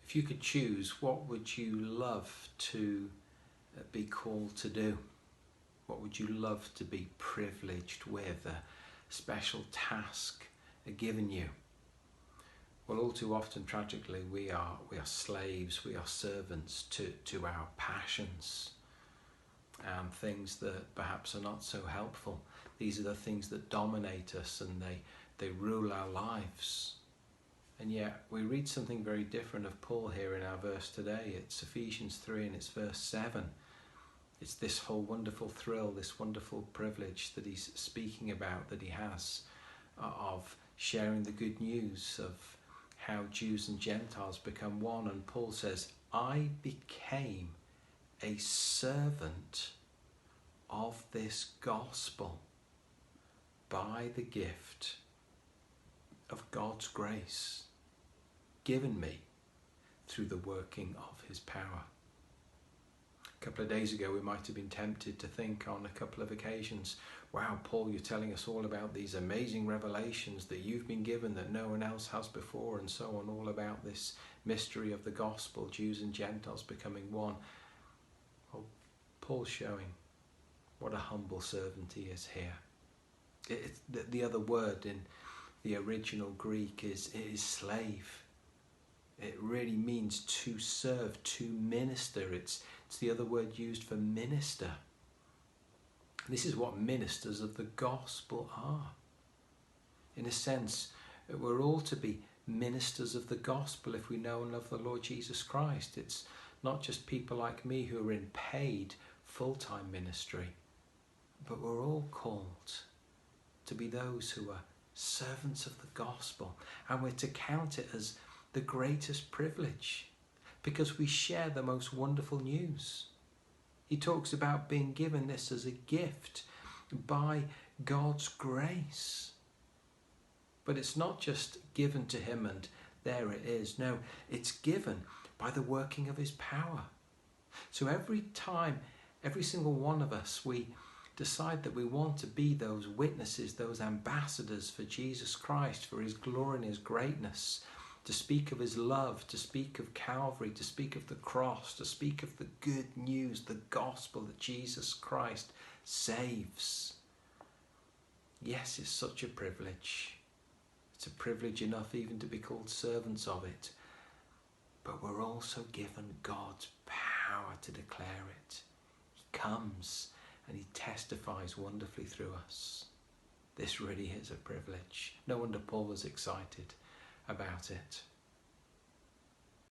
If you could choose, what would you love to be called to do? What would you love to be privileged with? A special task given you? Well, all too often, tragically, we are slaves, we are servants to our passions and things that perhaps are not so helpful. These are the things that dominate us, and they rule our lives. And yet we read something very different of Paul here in our verse today. It's Ephesians 3 and it's verse 7. It's this whole wonderful thrill, this wonderful privilege that he's speaking about, that he has, of sharing the good news of how Jews and Gentiles become one. And Paul says, I became a servant of this gospel by the gift of God's grace given me through the working of his power. A couple of days ago, we might have been tempted to think on a couple of occasions, wow, Paul, you're telling us all about these amazing revelations that you've been given that no one else has before, and so on, all about this mystery of the gospel, Jews and Gentiles becoming one. Well, Paul's showing what a humble servant he is here. The other word in the original Greek is slave. It really means to serve, to minister. It's the other word used for minister. This is what ministers of the gospel are. In a sense, we're all to be ministers of the gospel if we know and love the Lord Jesus Christ. It's not just people like me who are in paid full-time ministry, but we're all called to be those who are servants of the gospel, and we're to count it as the greatest privilege because we share the most wonderful news. He talks about being given this as a gift by God's grace. But it's not just given to him and there it is. No, it's given by the working of his power. So every time, every single one of us, we decide that we want to be those witnesses, those ambassadors for Jesus Christ, for his glory and his greatness, to speak of his love, to speak of Calvary, to speak of the cross, to speak of the good news, the gospel that Jesus Christ saves. Yes, it's such a privilege. It's a privilege enough even to be called servants of it. But we're also given God's power to declare it. He comes and he testifies wonderfully through us. This really is a privilege. No wonder Paul was excited about it.